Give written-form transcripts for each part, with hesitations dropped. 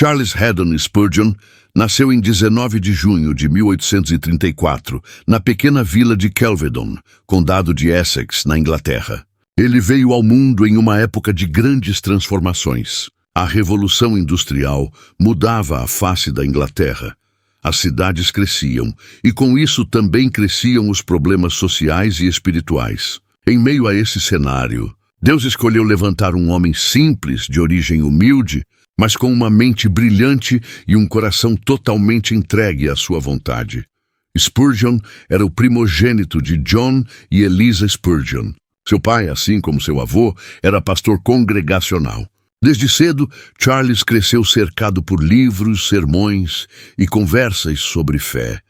Charles Haddon Spurgeon nasceu em 19 de junho de 1834, na pequena vila de Kelvedon, condado de Essex, na Inglaterra. Ele veio ao mundo em uma época de grandes transformações. A Revolução Industrial mudava a face da Inglaterra. As cidades cresciam, e com isso também cresciam os problemas sociais e espirituais. Em meio a esse cenário, Deus escolheu levantar um homem simples, de origem humilde, mas com uma mente brilhante e um coração totalmente entregue à sua vontade. Spurgeon era o primogênito de John e Eliza Spurgeon. Seu pai, assim como seu avô, era pastor congregacional. Desde cedo, Charles cresceu cercado por livros, sermões e conversas sobre fé.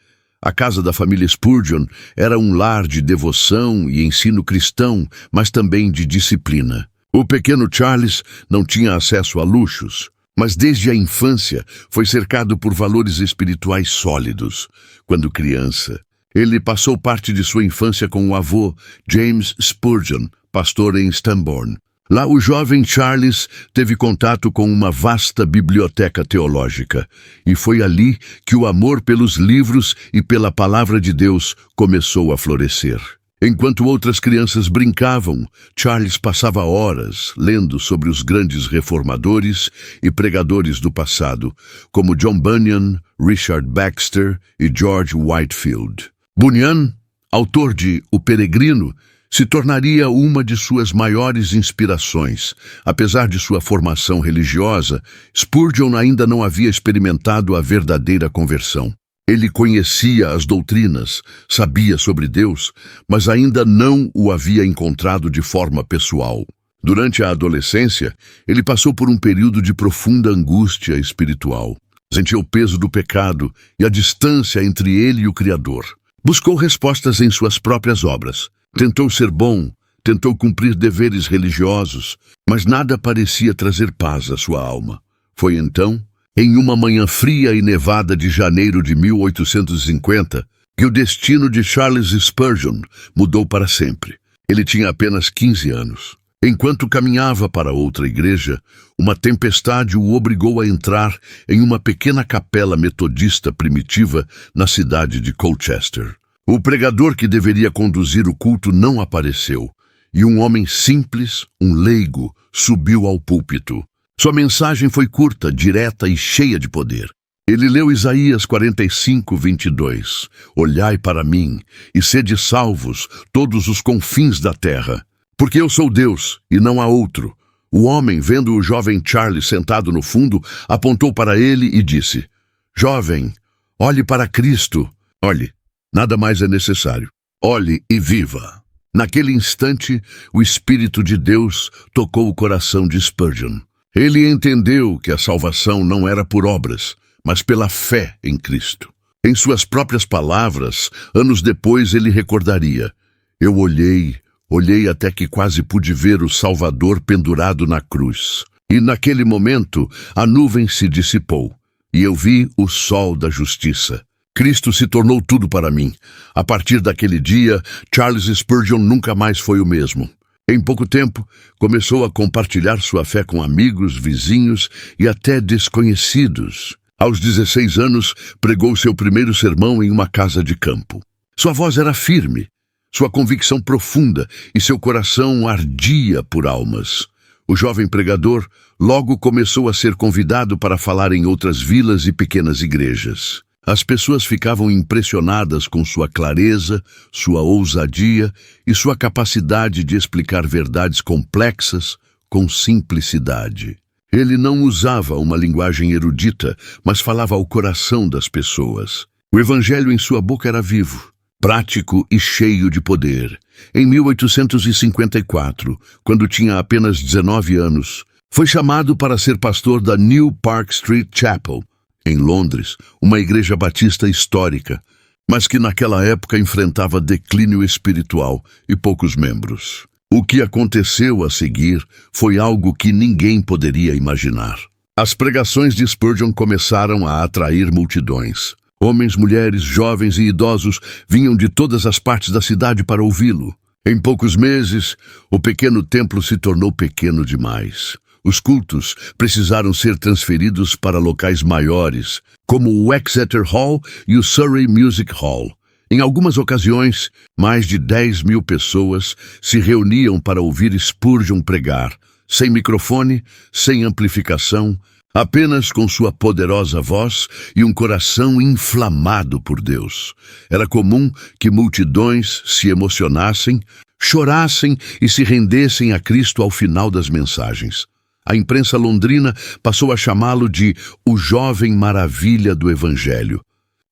A casa da família Spurgeon era um lar de devoção e ensino cristão, mas também de disciplina. O pequeno Charles não tinha acesso a luxos, mas desde a infância foi cercado por valores espirituais sólidos. Quando criança, ele passou parte de sua infância com o avô, James Spurgeon, pastor em Stambourne. Lá o jovem Charles teve contato com uma vasta biblioteca teológica, e foi ali que o amor pelos livros e pela palavra de Deus começou a florescer. Enquanto outras crianças brincavam, Charles passava horas lendo sobre os grandes reformadores e pregadores do passado, como John Bunyan, Richard Baxter e George Whitefield. Bunyan, autor de O Peregrino, se tornaria uma de suas maiores inspirações. Apesar de sua formação religiosa, Spurgeon ainda não havia experimentado a verdadeira conversão. Ele conhecia as doutrinas, sabia sobre Deus, mas ainda não o havia encontrado de forma pessoal. Durante a adolescência, ele passou por um período de profunda angústia espiritual. Sentiu o peso do pecado e a distância entre ele e o Criador. Buscou respostas em suas próprias obras. Tentou ser bom, tentou cumprir deveres religiosos, mas nada parecia trazer paz à sua alma. Foi então, em uma manhã fria e nevada de janeiro de 1850, que o destino de Charles Spurgeon mudou para sempre. Ele tinha apenas 15 anos. Enquanto caminhava para outra igreja, uma tempestade o obrigou a entrar em uma pequena capela metodista primitiva na cidade de Colchester. O pregador que deveria conduzir o culto não apareceu, e um homem simples, um leigo, subiu ao púlpito. Sua mensagem foi curta, direta e cheia de poder. Ele leu Isaías 45:22. Olhai para mim, e sede salvos, todos os confins da terra. Porque eu sou Deus, e não há outro. O homem, vendo o jovem Charles sentado no fundo, apontou para ele e disse: Jovem, olhe para Cristo. Olhe. Nada mais é necessário. Olhe e viva. Naquele instante, o Espírito de Deus tocou o coração de Spurgeon. Ele entendeu que a salvação não era por obras, mas pela fé em Cristo. Em suas próprias palavras, anos depois ele recordaria: Eu olhei até que quase pude ver o Salvador pendurado na cruz. E naquele momento, a nuvem se dissipou, e eu vi o sol da justiça. Cristo se tornou tudo para mim. A partir daquele dia, Charles Spurgeon nunca mais foi o mesmo. Em pouco tempo, começou a compartilhar sua fé com amigos, vizinhos e até desconhecidos. Aos 16 anos, pregou seu primeiro sermão em uma casa de campo. Sua voz era firme, sua convicção profunda e seu coração ardia por almas. O jovem pregador logo começou a ser convidado para falar em outras vilas e pequenas igrejas. As pessoas ficavam impressionadas com sua clareza, sua ousadia e sua capacidade de explicar verdades complexas com simplicidade. Ele não usava uma linguagem erudita, mas falava ao coração das pessoas. O evangelho em sua boca era vivo, prático e cheio de poder. Em 1854, quando tinha apenas 19 anos, foi chamado para ser pastor da New Park Street Chapel, em Londres, uma igreja batista histórica, mas que naquela época enfrentava declínio espiritual e poucos membros. O que aconteceu a seguir foi algo que ninguém poderia imaginar. As pregações de Spurgeon começaram a atrair multidões. Homens, mulheres, jovens e idosos vinham de todas as partes da cidade para ouvi-lo. Em poucos meses, o pequeno templo se tornou pequeno demais. Os cultos precisaram ser transferidos para locais maiores, como o Exeter Hall e o Surrey Music Hall. Em algumas ocasiões, mais de 10.000 pessoas se reuniam para ouvir Spurgeon pregar, sem microfone, sem amplificação, apenas com sua poderosa voz e um coração inflamado por Deus. Era comum que multidões se emocionassem, chorassem e se rendessem a Cristo ao final das mensagens. A imprensa londrina passou a chamá-lo de o jovem maravilha do Evangelho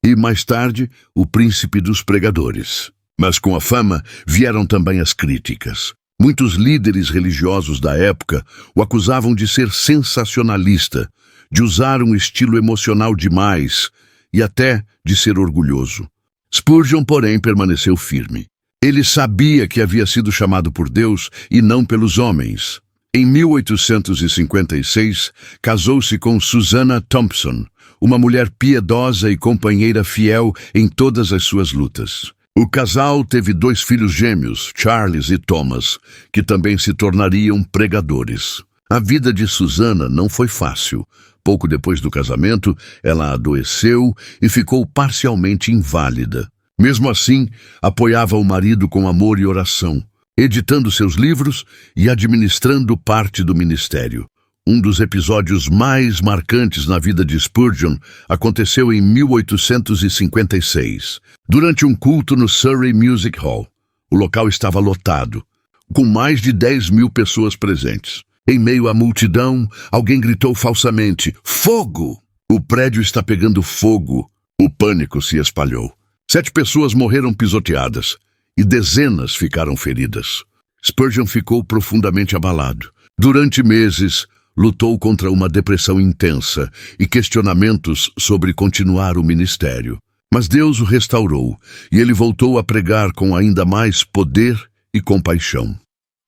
e, mais tarde, o príncipe dos pregadores. Mas com a fama vieram também as críticas. Muitos líderes religiosos da época o acusavam de ser sensacionalista, de usar um estilo emocional demais e até de ser orgulhoso. Spurgeon, porém, permaneceu firme. Ele sabia que havia sido chamado por Deus e não pelos homens. Em 1856, casou-se com Susanna Thompson, uma mulher piedosa e companheira fiel em todas as suas lutas. O casal teve 2 filhos gêmeos, Charles e Thomas, que também se tornariam pregadores. A vida de Susanna não foi fácil. Pouco depois do casamento, ela adoeceu e ficou parcialmente inválida. Mesmo assim, apoiava o marido com amor e oração, editando seus livros e administrando parte do ministério. Um dos episódios mais marcantes na vida de Spurgeon aconteceu em 1856, durante um culto no Surrey Music Hall. O local estava lotado, com mais de 10.000 pessoas presentes. Em meio à multidão, alguém gritou falsamente: "Fogo! O prédio está pegando fogo!" O pânico se espalhou. 7 pessoas morreram pisoteadas e dezenas ficaram feridas. Spurgeon ficou profundamente abalado. Durante meses, lutou contra uma depressão intensa e questionamentos sobre continuar o ministério. Mas Deus o restaurou e ele voltou a pregar com ainda mais poder e compaixão.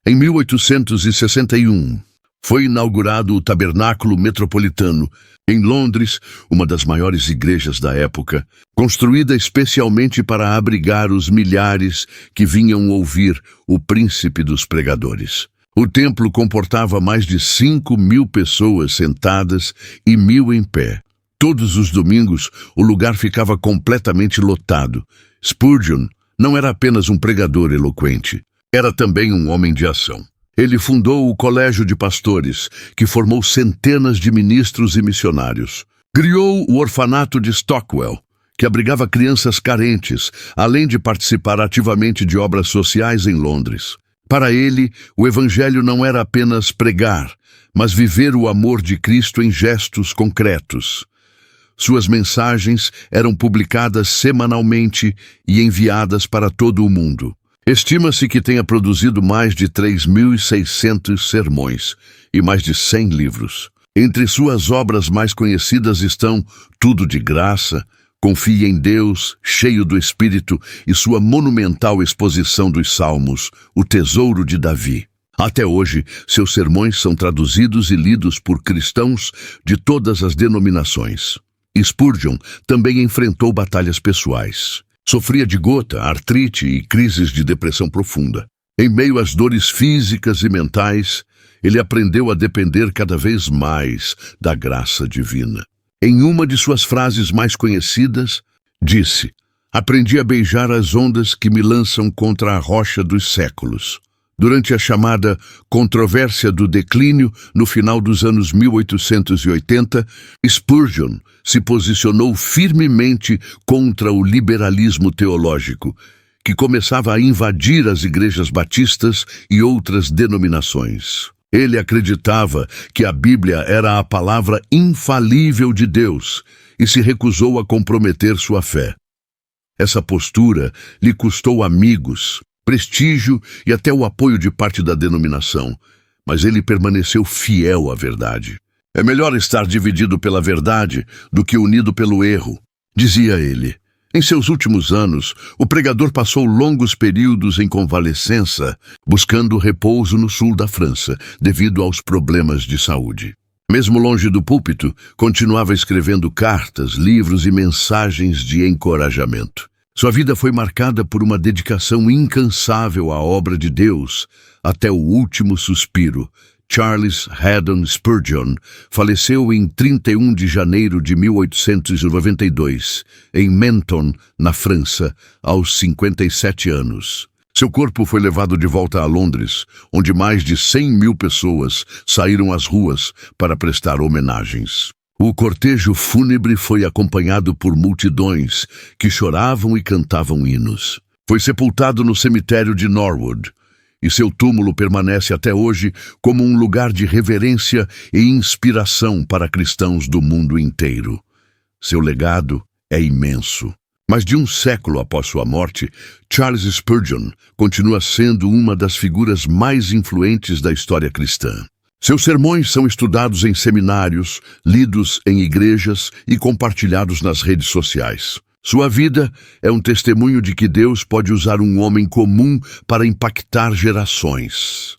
Em 1861, foi inaugurado o Tabernáculo Metropolitano, em Londres, uma das maiores igrejas da época, construída especialmente para abrigar os milhares que vinham ouvir o príncipe dos pregadores. O templo comportava mais de 5.000 pessoas sentadas e 1.000 em pé. Todos os domingos, o lugar ficava completamente lotado. Spurgeon não era apenas um pregador eloquente, era também um homem de ação. Ele fundou o Colégio de Pastores, que formou centenas de ministros e missionários. Criou o Orfanato de Stockwell, que abrigava crianças carentes, além de participar ativamente de obras sociais em Londres. Para ele, o Evangelho não era apenas pregar, mas viver o amor de Cristo em gestos concretos. Suas mensagens eram publicadas semanalmente e enviadas para todo o mundo. Estima-se que tenha produzido mais de 3.600 sermões e mais de 100 livros. Entre suas obras mais conhecidas estão Tudo de Graça, Confie em Deus, Cheio do Espírito e sua monumental exposição dos Salmos, O Tesouro de Davi. Até hoje, seus sermões são traduzidos e lidos por cristãos de todas as denominações. Spurgeon também enfrentou batalhas pessoais. Sofria de gota, artrite e crises de depressão profunda. Em meio às dores físicas e mentais, ele aprendeu a depender cada vez mais da graça divina. Em uma de suas frases mais conhecidas, disse: "Aprendi a beijar as ondas que me lançam contra a rocha dos séculos." Durante a chamada controvérsia do declínio, no final dos anos 1880, Spurgeon se posicionou firmemente contra o liberalismo teológico, que começava a invadir as igrejas batistas e outras denominações. Ele acreditava que a Bíblia era a palavra infalível de Deus e se recusou a comprometer sua fé. Essa postura lhe custou amigos, prestígio e até o apoio de parte da denominação, mas ele permaneceu fiel à verdade. "É melhor estar dividido pela verdade do que unido pelo erro", dizia ele. Em seus últimos anos, o pregador passou longos períodos em convalescença, buscando repouso no sul da França, devido aos problemas de saúde. Mesmo longe do púlpito, continuava escrevendo cartas, livros e mensagens de encorajamento. Sua vida foi marcada por uma dedicação incansável à obra de Deus, até o último suspiro, Charles Haddon Spurgeon faleceu em 31 de janeiro de 1892, em Menton, na França, aos 57 anos. Seu corpo foi levado de volta a Londres, onde mais de 100.000 pessoas saíram às ruas para prestar homenagens. O cortejo fúnebre foi acompanhado por multidões que choravam e cantavam hinos. Foi sepultado no cemitério de Norwood, e seu túmulo permanece até hoje como um lugar de reverência e inspiração para cristãos do mundo inteiro. Seu legado é imenso. Mais de um século após sua morte, Charles Spurgeon continua sendo uma das figuras mais influentes da história cristã. Seus sermões são estudados em seminários, lidos em igrejas e compartilhados nas redes sociais. Sua vida é um testemunho de que Deus pode usar um homem comum para impactar gerações.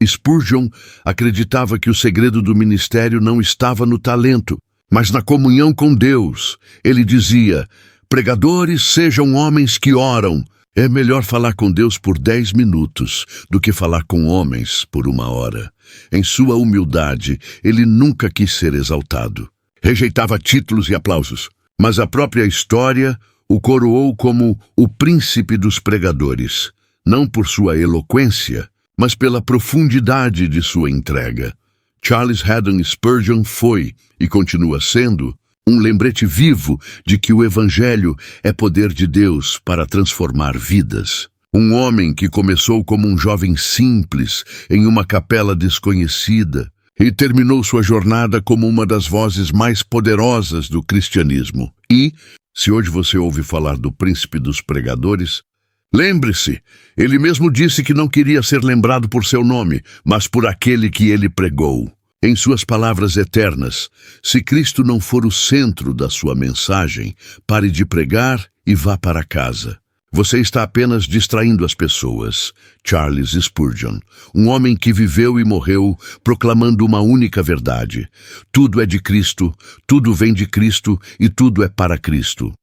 Spurgeon acreditava que o segredo do ministério não estava no talento, mas na comunhão com Deus. Ele dizia: pregadores sejam homens que oram. É melhor falar com Deus por 10 minutos do que falar com homens por 1 hora. Em sua humildade, ele nunca quis ser exaltado. Rejeitava títulos e aplausos, mas a própria história o coroou como o príncipe dos pregadores, não por sua eloquência, mas pela profundidade de sua entrega. Charles Haddon Spurgeon foi, e continua sendo, um lembrete vivo de que o Evangelho é poder de Deus para transformar vidas. Um homem que começou como um jovem simples em uma capela desconhecida e terminou sua jornada como uma das vozes mais poderosas do cristianismo. E, se hoje você ouve falar do príncipe dos pregadores, lembre-se, ele mesmo disse que não queria ser lembrado por seu nome, mas por aquele que ele pregou. Em suas palavras eternas, se Cristo não for o centro da sua mensagem, pare de pregar e vá para casa. Você está apenas distraindo as pessoas. Charles Spurgeon, um homem que viveu e morreu proclamando uma única verdade. Tudo é de Cristo, tudo vem de Cristo e tudo é para Cristo.